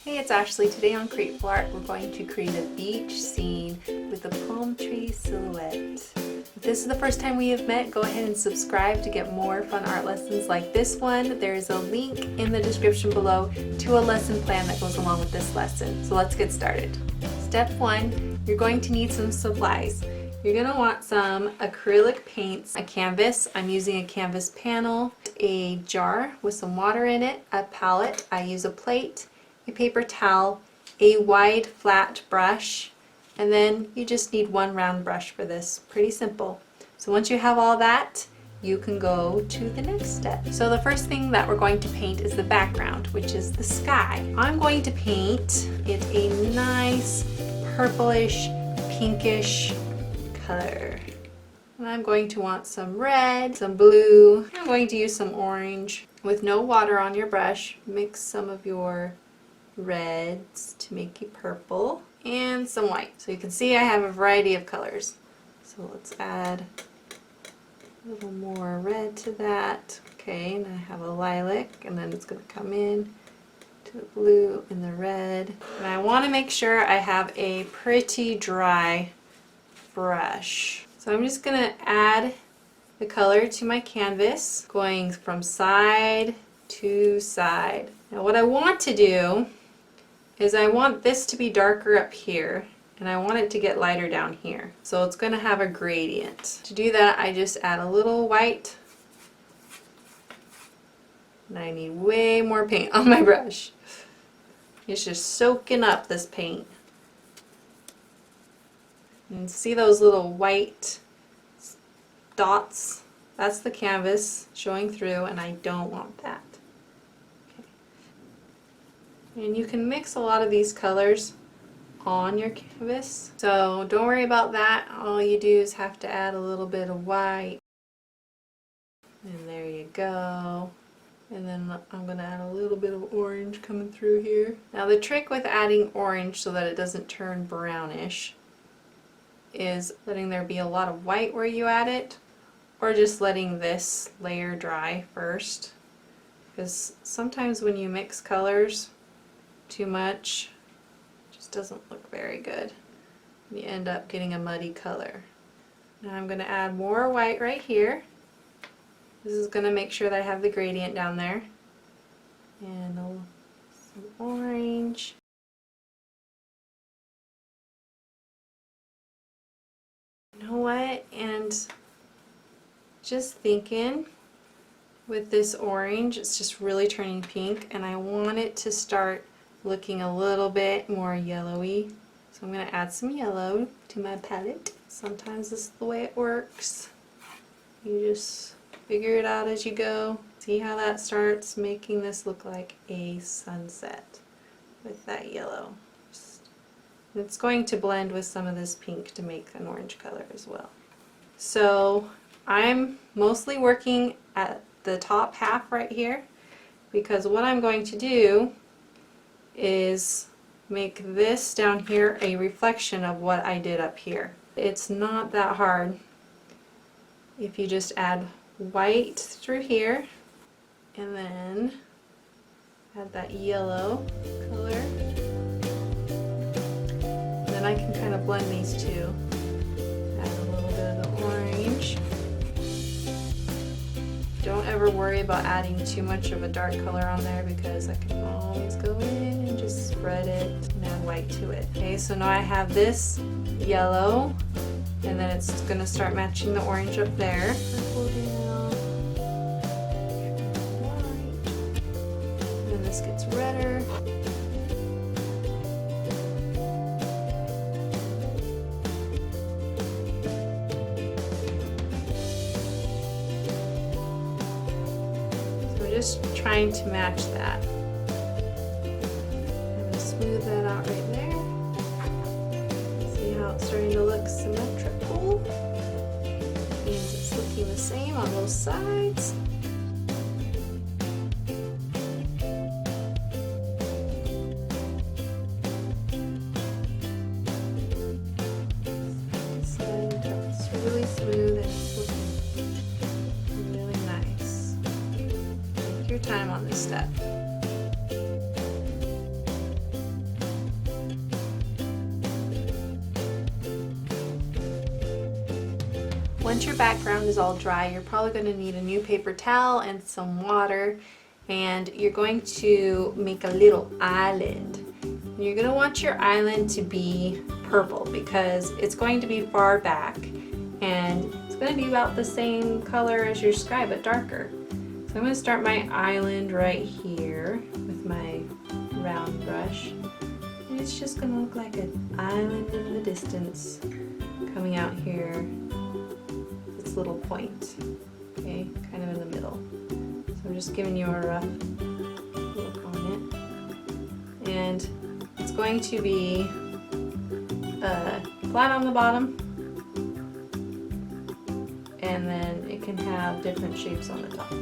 Hey, it's Ashley. Today on Createful Art, we're going to create a beach scene with a palm tree silhouette. If this is the first time we have met, go ahead and subscribe to get more fun art lessons like this one. There is a link in the description below to a lesson plan that goes along with this lesson. So let's get started. Step 1, you're going to need some supplies. You're going to want some acrylic paints, a canvas. I'm using a canvas panel, a jar with some water in it, a palette. I use a plate, a paper towel, a wide flat brush, and then you just need one round brush for this. Pretty simple. So once you have all that, you can go to the next step. So the first thing that we're going to paint is the background, which is the sky. I'm going to paint it a nice purplish, pinkish color. And I'm going to want some red, some blue. I'm going to use some orange. With no water on your brush, mix some of your reds to make a purple and some white. So you can see I have a variety of colors. So let's add a little more red to that. Okay, and I have a lilac, and then it's going to come in to the blue and the red. And I want to make sure I have a pretty dry brush. So I'm just going to add the color to my canvas, going from side to side. Now what I want to do is I want this to be darker up here, and I want it to get lighter down here. So it's going to have a gradient. To do that, I just add a little white, and I need way more paint on my brush. It's just soaking up this paint. And see those little white dots? That's the canvas showing through, and I don't want that. And you can mix a lot of these colors on your canvas, so don't worry about that. All you do is have to add a little bit of white, and there you go. And then I'm going to add a little bit of orange coming through here. Now the trick with adding orange so that it doesn't turn brownish is letting there be a lot of white where you add it, or just letting this layer dry first, because sometimes when you mix colors too much, it just doesn't look very good. You end up getting a muddy color. Now I'm going to add more white right here. This is going to make sure that I have the gradient down there. And some orange. You know what? And just thinking, with this orange, it's just really turning pink, and I want it to start looking a little bit more yellowy. So I'm going to add some yellow to my palette. Sometimes this is the way it works. You just figure it out as you go. See how that starts making this look like a sunset with that yellow. It's going to blend with some of this pink to make an orange color as well. So I'm mostly working at the top half right here, because what I'm going to do is make this down here a reflection of what I did up here. It's not that hard if you just add white through here and then add that yellow color. And then I can kind of blend these two. Add a little bit of the orange. Don't ever worry about adding too much of a dark color on there, because I can always go in and just spread it and add white to it. Okay, so now I have this yellow, and then it's going to start matching the orange up there. Purple down, white, and then this gets redder. Just trying to match that. I'm going to smooth that out right there. See how it's starting to look symmetrical? That means it's looking the same on both sides. So it's really smooth and it's looking really nice. Take your time on this step. once your background is all dry, you're probably going to need a new paper towel and some water, and you're going to make a little island. You're going to want your island to be purple because it's going to be far back, and it's going to be about the same color as your sky but darker. So I'm going to start my island right here with my round brush, and it's just going to look like an island in the distance coming out here. This little point, okay, kind of in the middle. So I'm just giving you a rough look on it, and it's going to be flat on the bottom, and then it can have different shapes on the top.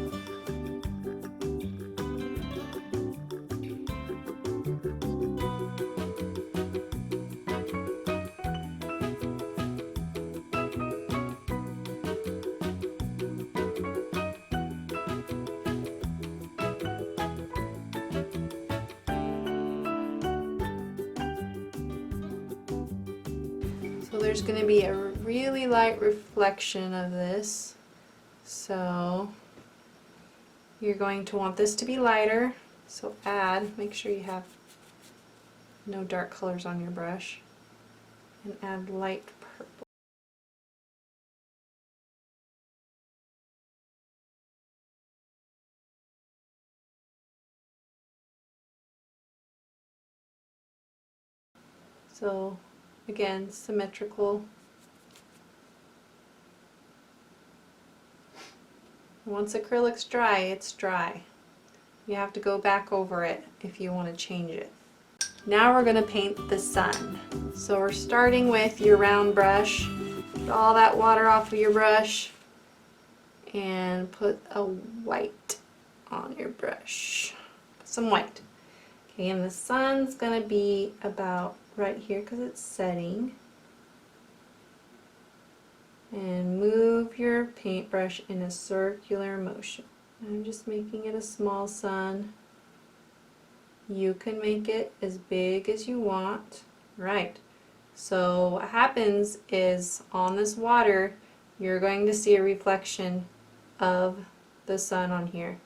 So there's going to be a really light reflection of this, so you're going to want this to be lighter, so make sure you have no dark colors on your brush, and add light purple. So again, symmetrical. Once acrylic's dry, it's dry. You have to go back over it if you want to change it. Now we're going to paint the sun. So we're starting with your round brush. Get all that water off of your brush and put a white on your brush. Put some white. Okay, and the sun's going to be about right here because it's setting. And move your paintbrush in a circular motion. I'm just making it a small sun. You can make it as big as you want. Right. So what happens is on this water, you're going to see a reflection of the sun on here.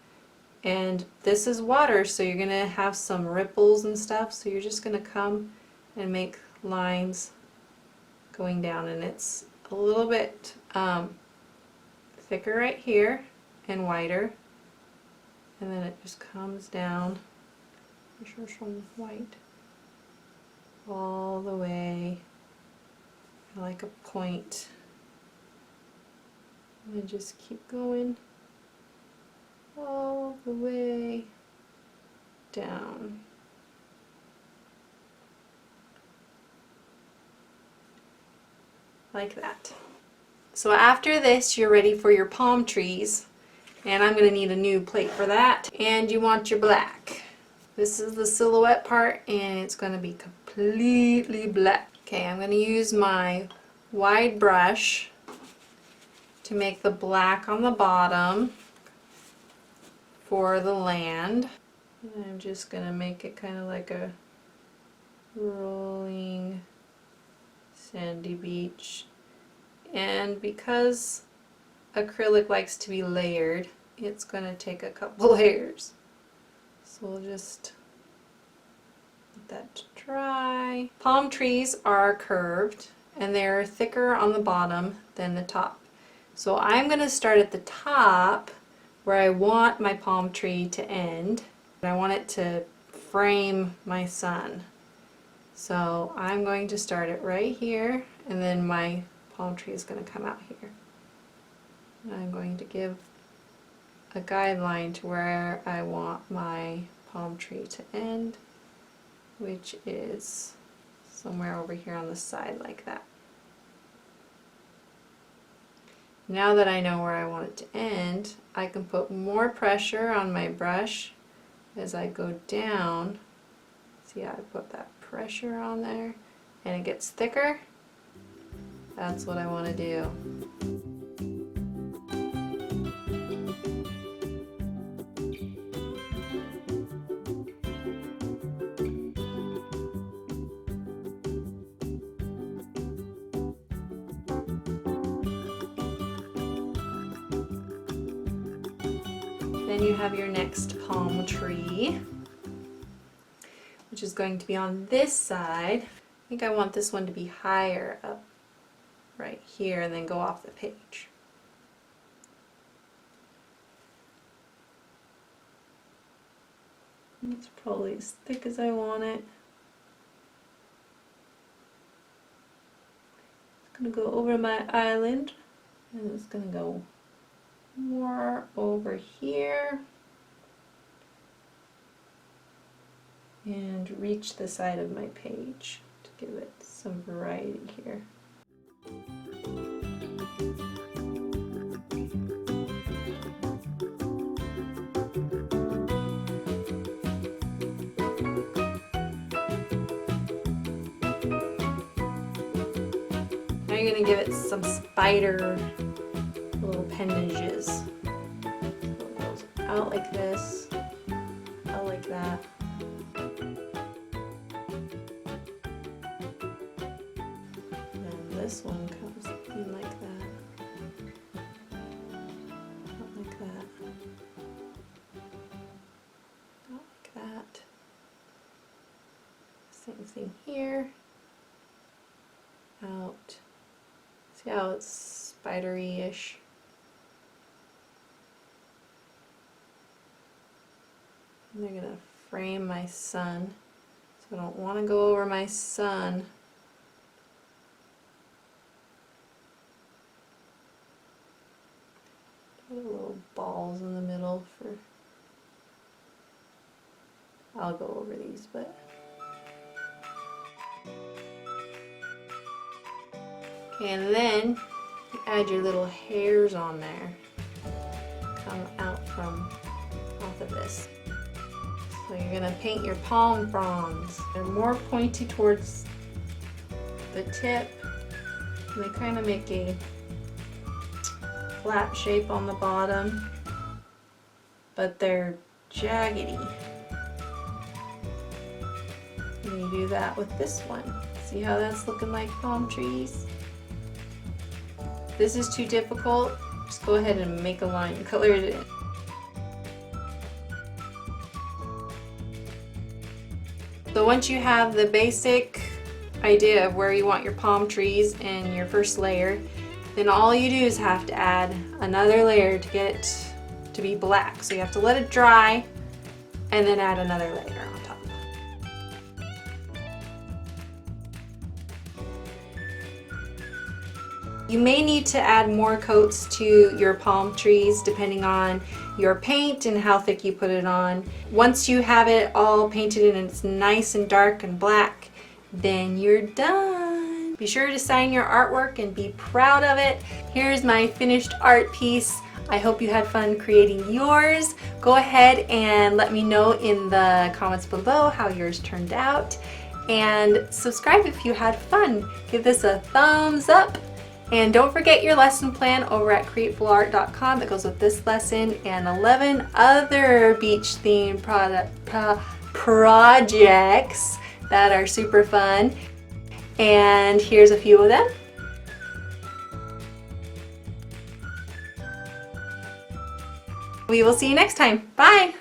And this is water, so you're going to have some ripples and stuff. So you're just going to come and make lines going down, and it's a little bit thicker right here and wider, and then it just comes down, make sure it's from white, all the way like a point, and then just keep going all the way down. Like that. So after this, you're ready for your palm trees, and I'm going to need a new plate for that, and you want your black. This is the silhouette part, and it's going to be completely black. Okay, I'm going to use my wide brush to make the black on the bottom for the land. And I'm just going to make it kind of like a rolling sandy beach. And because acrylic likes to be layered, it's going to take a couple layers. So we'll just let that dry. Palm trees are curved, and they're thicker on the bottom than the top. So I'm going to start at the top where I want my palm tree to end. I want it to frame my sun. So I'm going to start it right here, and then my palm tree is going to come out here. And I'm going to give a guideline to where I want my palm tree to end, which is somewhere over here on the side like that. Now that I know where I want it to end, I can put more pressure on my brush as I go down. See how I put that pressure on there and it gets thicker? That's what I want to do. Then you have your next palm tree, which is going to be on this side. I think I want this one to be higher up right here and then go off the page. It's probably as thick as I want it. It's going to go over my island, and it's going to go more over here and reach the side of my page to give it some variety here. Now you're going to give it some spider little appendages. So it goes out like this, out like that. And this one comes in like that, out like that, out like that. Same thing here, out. See how it's spidery-ish? And they're gonna frame my sun, so I don't want to go over my sun. Put little balls in the middle for. I'll go over these, but. Okay, and then you add your little hairs on there. Come out from off of this. So you're going to paint your palm fronds. They're more pointy towards the tip. And they kind of make a flat shape on the bottom, but they're jaggedy. And you do that with this one. See how that's looking like palm trees? If this is too difficult, just go ahead and make a line, color it in. So once you have the basic idea of where you want your palm trees in your first layer, then all you do is have to add another layer to get it to be black. So you have to let it dry and then add another layer on top. You may need to add more coats to your palm trees depending on your paint and how thick you put it on. Once you have it all painted and it's nice and dark and black, then you're done. Be sure to sign your artwork and be proud of it. Here's my finished art piece. I hope you had fun creating yours. Go ahead and let me know in the comments below how yours turned out. And subscribe if you had fun. Give this a thumbs up. And don't forget your lesson plan over at createfulart.com that goes with this lesson and 11 other beach themed projects that are super fun. And here's a few of them. We will see you next time. Bye!